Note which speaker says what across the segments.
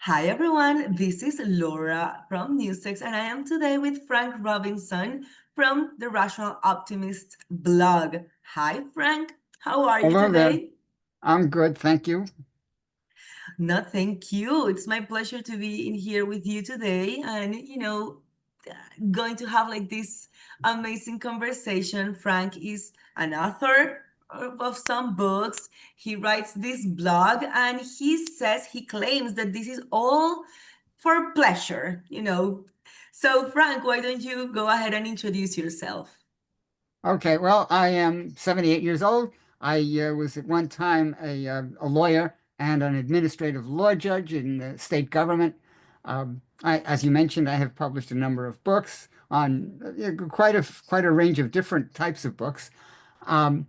Speaker 1: Hi everyone, this is Laura from Newstex, and I am today with Frank Robinson from the Rational Optimist blog. Hi Frank, how are you
Speaker 2: Hello there.
Speaker 1: today?
Speaker 2: I'm good, thank you.
Speaker 1: No, thank you. It's my pleasure to be in here with you today and, going to have like this amazing conversation. Frank is an author of some books. He writes this blog and he claims that this is all for pleasure. So, Frank, why don't you go ahead and introduce yourself?
Speaker 2: Okay, well, I am 78 years old. I was at one time a lawyer and an administrative law judge in the state government. As you mentioned, I have published a number of books on quite a range of different types of books. Um,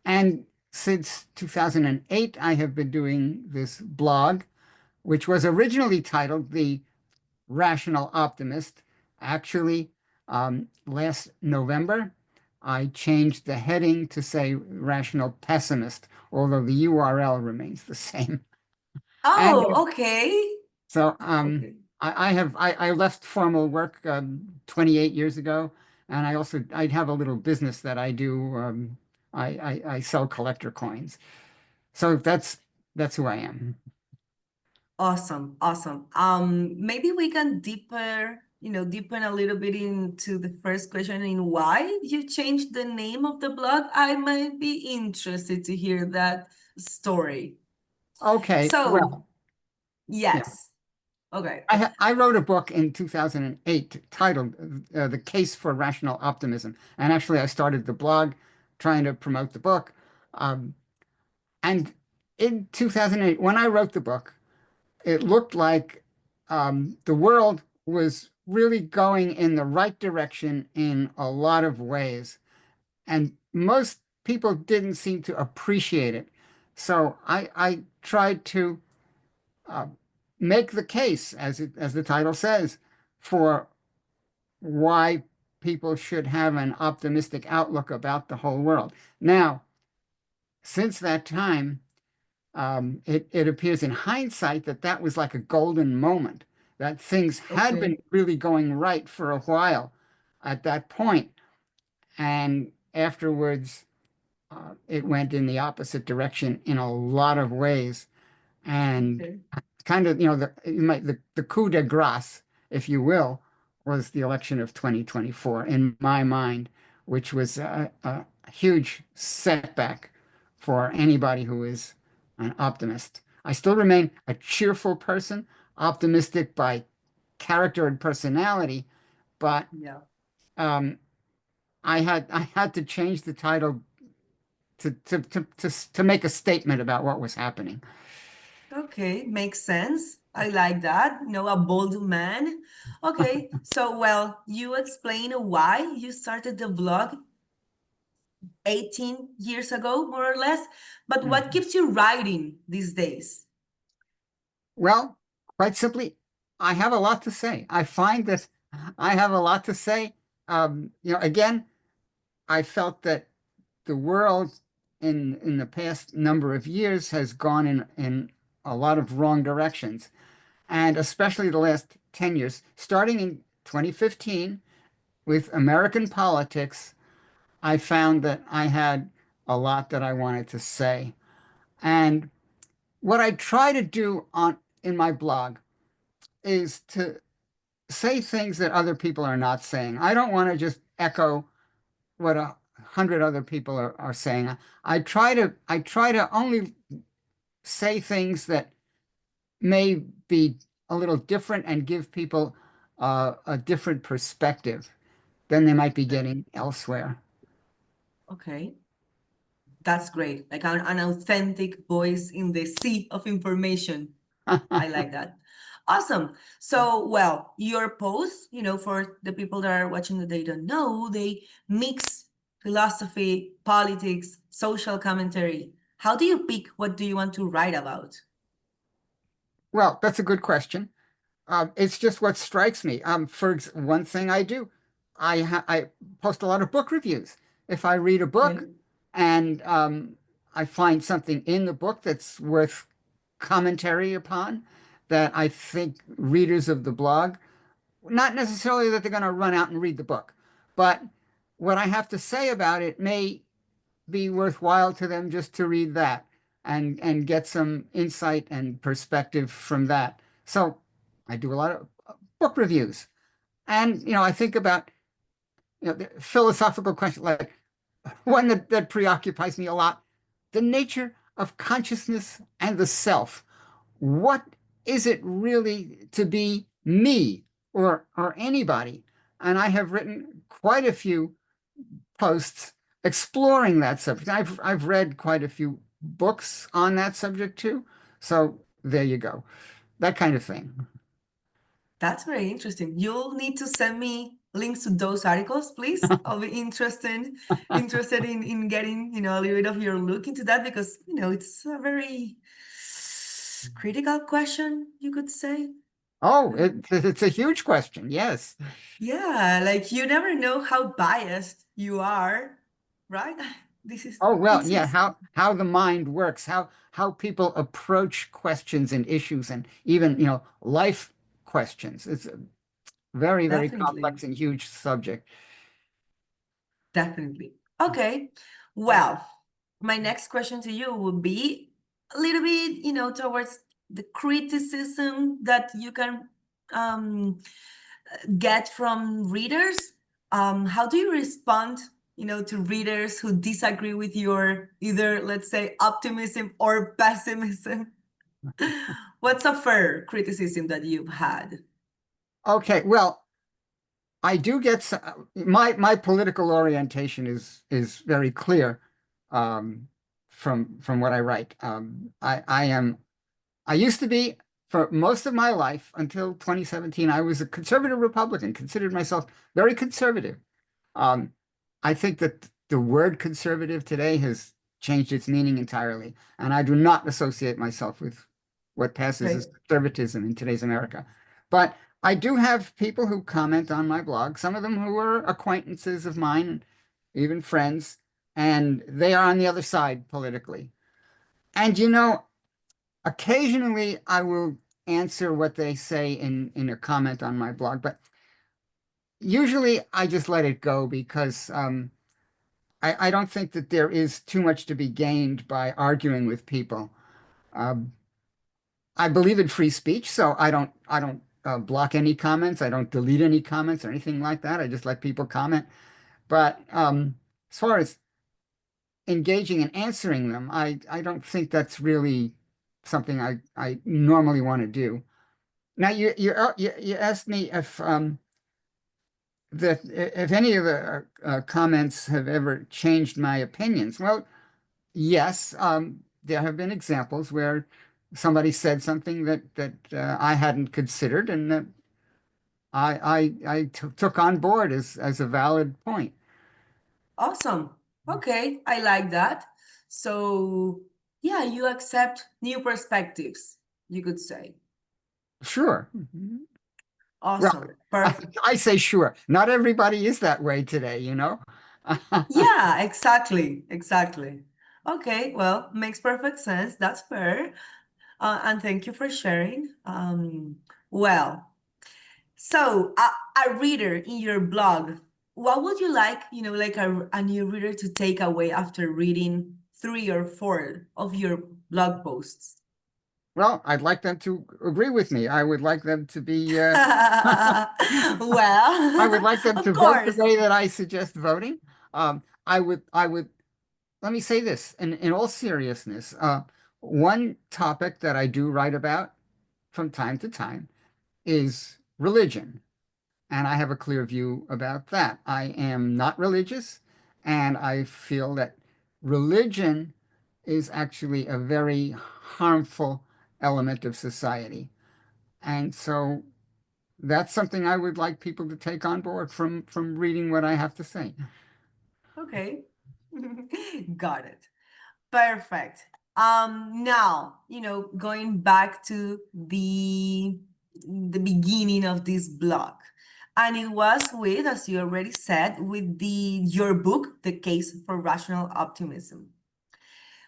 Speaker 2: and since 2008, I have been doing this blog, which was originally titled the Rational Optimist. Actually, last November, I changed the heading to say Rational Pessimist, although the URL remains the same. And
Speaker 1: Oh, okay.
Speaker 2: so
Speaker 1: Okay.
Speaker 2: I left formal work 28 years ago, and I have a little business that I do. I sell collector coins. So that's who I am.
Speaker 1: Awesome, awesome. Maybe we can deepen a little bit into the first question in why you changed the name of the blog. I might be interested to hear that story.
Speaker 2: Okay,
Speaker 1: So,
Speaker 2: well, yeah.
Speaker 1: yes. Okay.
Speaker 2: I wrote a book in 2008 titled The Case for Rational Optimism. And actually, I started the blog trying to promote the book. Um, and in 2008, when I wrote the book, it looked like the world was really going in the right direction in a lot of ways. And most people didn't seem to appreciate it. So I tried to uh, make the case, as the title says, for why people should have an optimistic outlook about the whole world. Now, since that time, it appears in hindsight that that was like a golden moment, that things had been
Speaker 1: Okay.
Speaker 2: really going right for a while at that point, and afterwards, it went in the opposite direction in a lot of ways. And
Speaker 1: Okay.
Speaker 2: kind of, the coup de grace, if you will, was the election of 2024 in my mind, which was a huge setback for anybody who is an optimist. I still remain a cheerful person, optimistic by character and personality, but
Speaker 1: Yeah.
Speaker 2: um, I had to change the title to make a statement about what was happening.
Speaker 1: Okay. Makes sense. I like that. A bold man. Okay. So, well, you explain why you started the blog 18 years ago, more or less. But what
Speaker 2: Mhm.
Speaker 1: keeps you writing these days?
Speaker 2: Well, quite simply, I have a lot to say. I find that I have a lot to say. Again, I felt that the world in the past number of years has gone in a lot of wrong directions, and especially the last 10 years, starting in 2015 with American politics, I found that I had a lot that I wanted to say. And what I try to do on in my blog is to say things that other people are not saying. I don't want to just echo what 100 other people are saying. I try to only say things that may be a little different and give people a different perspective than they might be
Speaker 1: Okay.
Speaker 2: getting elsewhere.
Speaker 1: Okay. That's great. Like an authentic voice in the sea of information. I like that. Awesome. So, well, your posts, for the people that are watching that they don't know, they mix philosophy, politics, social commentary. How do you pick what do you want to write about?
Speaker 2: Well, that's a good question. It's just what strikes me. One thing I do, I post a lot of book reviews. If I read a book
Speaker 1: Okay.
Speaker 2: and I find something in the book that's worth commentary upon, that I think readers of the blog, not necessarily that they're going to run out and read the book, but what I have to say about it may be worthwhile to them just to read that and get some insight and perspective from that. So I do a lot of book reviews, and I think about the philosophical question, like one that preoccupies me a lot, the nature of consciousness and the self. What is it really to be me or anybody? And I have written quite a few posts exploring that subject. I've read quite a few books on that subject too. So there you go. That kind of thing.
Speaker 1: That's very interesting. You'll need to send me links to those articles, please. I'll be interested in getting, a little bit of your look into that because, it's a very critical question, you could say.
Speaker 2: Oh, it's a huge question. Yes.
Speaker 1: Yeah, like you never know how biased you are, right? This is
Speaker 2: Oh, well, yeah,
Speaker 1: it's
Speaker 2: how the mind works, how people approach questions and issues and even, life questions. It's a very, very
Speaker 1: definitely,
Speaker 2: complex and huge subject.
Speaker 1: definitely. Okay. Well, my next question to you would be a little bit, towards the criticism that you can um, get from readers. How do you respond, to readers who disagree with your either, let's say, optimism or pessimism? What's a fair criticism that you've had?
Speaker 2: Okay, well, I do get my political orientation is very clear from what I write. I used to be for most of my life until 2017. I was a conservative Republican, considered myself very conservative. Um, I think that the word conservative today has changed its meaning entirely, and I do not associate myself with what passes as
Speaker 1: Right.
Speaker 2: conservatism in today's America. But I do have people who comment on my blog, some of them who are acquaintances of mine, and even friends, and they are on the other side politically. And occasionally I will answer what they say in a comment on my blog, but usually I just let it go because I don't think that there is too much to be gained by arguing with people. Um, I believe in free speech, so I don't block any comments. I don't delete any comments or anything like that. I just let people comment. But as far as engaging and answering them, I don't think that's really something I normally want to do. Now you asked me if any of the comments have ever changed my opinions. Well, yes, there have been examples where somebody said something that I hadn't considered and that I took on board as a valid point.
Speaker 1: Awesome. Okay, I like that. So, yeah, you accept new perspectives, you could say.
Speaker 2: Sure. Mhm. Well,
Speaker 1: Awesome. Perfect.
Speaker 2: I say sure. Not everybody is that way today.
Speaker 1: Yeah, exactly. Exactly. Okay, well, makes perfect sense. That's fair. And thank you for sharing. Well, so a reader in your blog, what would you like, like a new reader to take away after reading three or four of your blog posts?
Speaker 2: Well, I'd like them to agree with me. I would like them to be I would
Speaker 1: Well,
Speaker 2: like them
Speaker 1: of
Speaker 2: to vote the
Speaker 1: course.
Speaker 2: way that I suggest voting. I would let me say this in all seriousness. One topic that I do write about from time to time is religion, and I have a clear view about that. I am not religious, and I feel that religion is actually a very harmful element of society. And so that's something I would like people to take on board from reading what I have to say.
Speaker 1: Okay. Got it. Perfect. Now, going back to the beginning of this blog. And it was with, as you already said, with your book, The Case for Rational Optimism.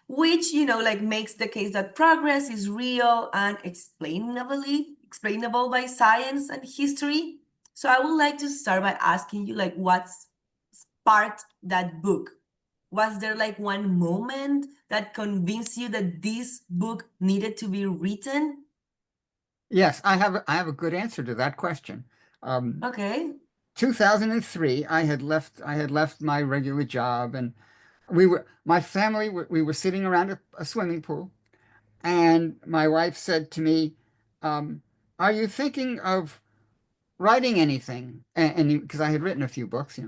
Speaker 1: which, like makes the case that progress is real and explainable by science and history. So I would like to start by asking you, like, what's sparked that book? Was there like one moment that convinced you that this book needed to be written?
Speaker 2: Yes, I have a good answer to that question. Um,
Speaker 1: Okay.
Speaker 2: 2003, I had left my regular job, and my family, we were sitting around a swimming pool, and my wife said to me, "Are you thinking of writing anything?" And because I had written a few books,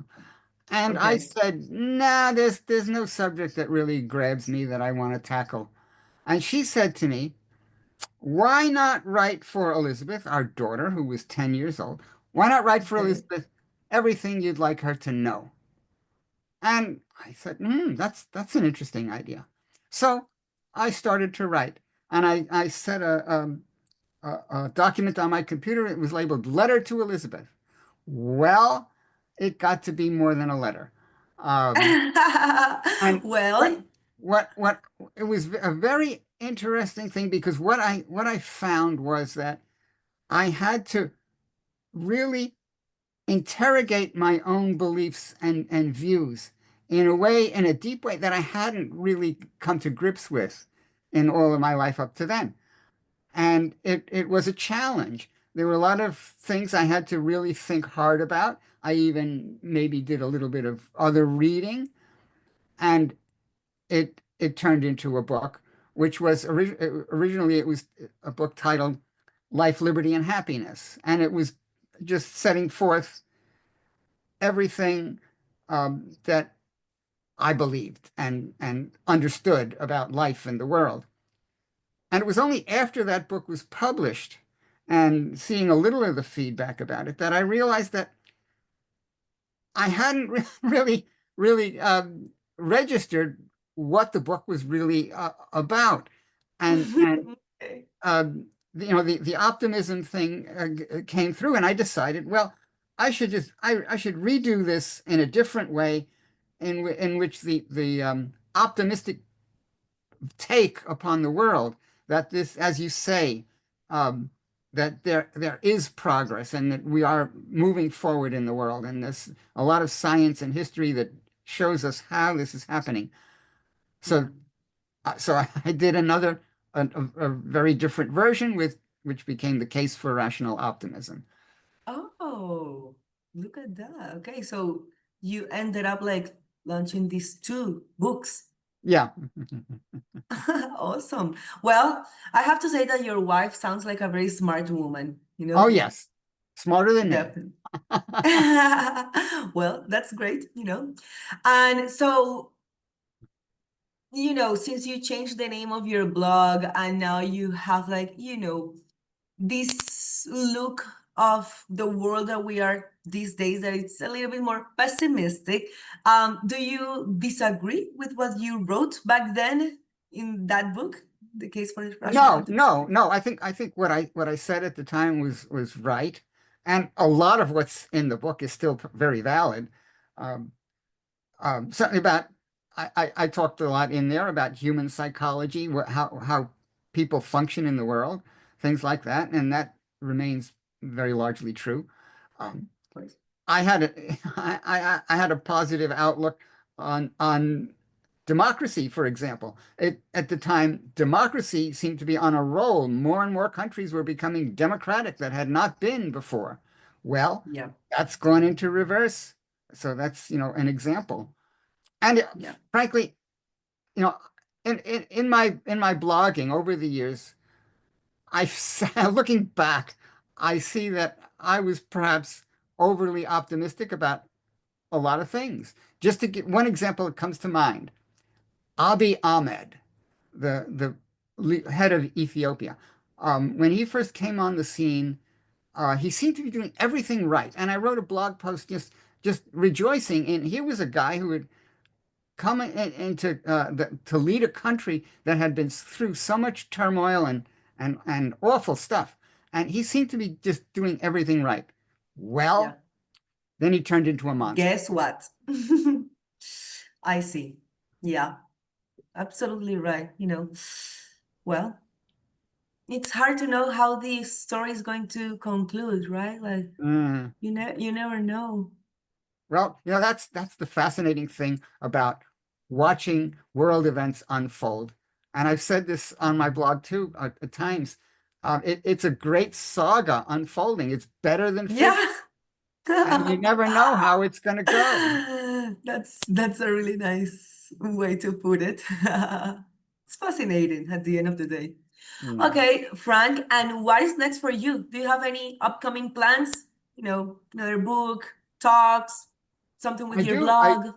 Speaker 2: and I
Speaker 1: Okay.
Speaker 2: said, "Nah, there's no subject that really grabs me that I want to tackle." And she said to me, "Why not write for Elizabeth, our daughter, who was 10 years old? Why not write for
Speaker 1: Okay.
Speaker 2: Elizabeth everything you'd like her to know?" And I said, that's an interesting idea. So I started to write, and I set a document on my computer. It was labeled "Letter to Elizabeth." Well, it got to be more than a letter. Um, and what
Speaker 1: Well,
Speaker 2: what it was a very interesting thing, because what I found was that I had to really interrogate my own beliefs and views in a way, in a deep way that I hadn't really come to grips with in all of my life up to then. And it was a challenge. There were a lot of things I had to really think hard about. I even maybe did a little bit of other reading, and it turned into a book, which was originally it was a book titled Life, Liberty, and Happiness, and it was just setting forth everything that I believed and understood about life and the world. And it was only after that book was published and seeing a little of the feedback about it that I realized that I hadn't really registered what the book was really about. And
Speaker 1: okay.
Speaker 2: the optimism thing came through, and I decided, well, I should redo this in a different way, in which the optimistic take upon the world, that this, as you say, um, that there is progress and that we are moving forward in the world, and there's a lot of science and history that shows us how this is happening.
Speaker 1: Yeah.
Speaker 2: So so I did another a very different version, with which became the case for rational optimism.
Speaker 1: Oh, look at that. Okay, so you ended up like launching these two books.
Speaker 2: Yeah.
Speaker 1: Awesome. Well, I have to say that your wife sounds like a very smart woman, you
Speaker 2: Oh,
Speaker 1: know?
Speaker 2: yes. Smarter than me.
Speaker 1: Definitely. Well, that's great, And so, since you changed the name of your blog and now you have like, this look of the world that we are these days, that it's a little bit more pessimistic. Do you disagree with what you wrote back then in that book, The Case for Rational
Speaker 2: No,
Speaker 1: Optimism?
Speaker 2: no, no. I think what I said at the time was right, and a lot of what's in the book is still very valid. Um, Certainly about I talked a lot in there about human psychology, how people function in the world, things like that, and that remains very largely true. Um,
Speaker 1: Of course.
Speaker 2: I had a I had a positive outlook on democracy, for example. At the time, democracy seemed to be on a roll. More and more countries were becoming democratic that had not been before. Well,
Speaker 1: Yeah,
Speaker 2: that's gone into reverse. So that's, an example. And
Speaker 1: yeah.
Speaker 2: frankly, you know, in my blogging over the years, looking back, I see that I was perhaps overly optimistic about a lot of things. Just to get one example that comes to mind, Abiy Ahmed, the head of Ethiopia, when he first came on the scene, he seemed to be doing everything right. And I wrote a blog post just rejoicing. And here was a guy who had come into to lead a country that had been through so much turmoil and awful stuff. And he seemed to be just doing everything right.
Speaker 1: Yeah.
Speaker 2: Well, then he turned into a monster.
Speaker 1: Guess what? I see. Yeah. Absolutely right. Well, it's hard to know how the story is going to conclude, right? Like
Speaker 2: Mm.
Speaker 1: you never know.
Speaker 2: Well, that's the fascinating thing about watching world events unfold. And I've said this on my blog too at times. It's a great saga unfolding. It's better than
Speaker 1: Yeah.
Speaker 2: physics, and you never know how it's going to go.
Speaker 1: That's a really nice way to put it. It's fascinating at the end of the day.
Speaker 2: Mm.
Speaker 1: Okay, Frank, and what is next for you? Do you have any upcoming plans? Another book, talks, something with
Speaker 2: I
Speaker 1: your
Speaker 2: do.
Speaker 1: blog?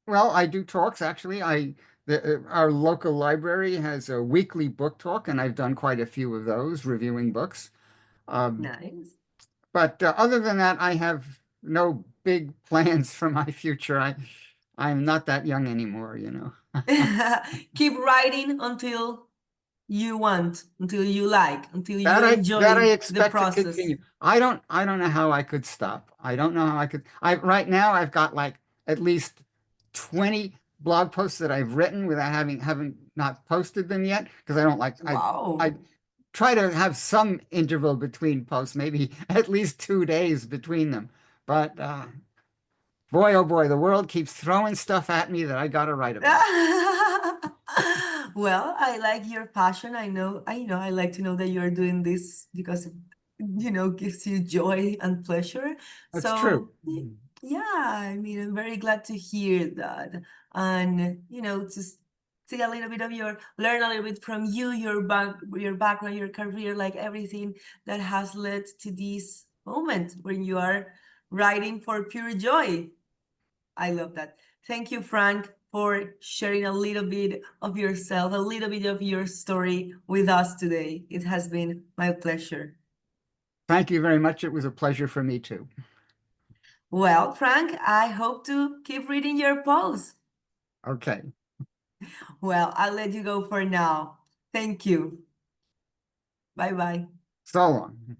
Speaker 2: I do talks actually. Our local library has a weekly book talk, and I've done quite a few of those, reviewing books. Um,
Speaker 1: Nice.
Speaker 2: but other than that, I have no big plans for my future. I'm not that young anymore, you know.
Speaker 1: Keep writing until you want, until you like, until you
Speaker 2: That I
Speaker 1: enjoy the
Speaker 2: expect to
Speaker 1: process.
Speaker 2: continue. I don't know how I could stop. I don't know how I could. I right now I've got like at least 20 blog posts that I've written without having not posted them yet because I don't like I
Speaker 1: Wow.
Speaker 2: try to have some interval between posts, maybe at least 2 days between them. But boy, oh boy, the world keeps throwing stuff at me that I got to write about.
Speaker 1: Well, I like your passion. I like to know that you're doing this because it gives you joy and pleasure.
Speaker 2: That's true.
Speaker 1: So, yeah, I mean, I'm very glad to hear that. And, just see a little bit of learn a little bit from you, your background, your career, like everything that has led to this moment when you are writing for pure joy. I love that. Thank you, Frank, for sharing a little bit of yourself, a little bit of your story with us today. It has been my pleasure.
Speaker 2: Thank you very much. It was a pleasure for me too.
Speaker 1: Well, Frank, I hope to keep reading your posts.
Speaker 2: Okay.
Speaker 1: Well, I'll let you go for now. Thank you. Bye bye.
Speaker 2: So long.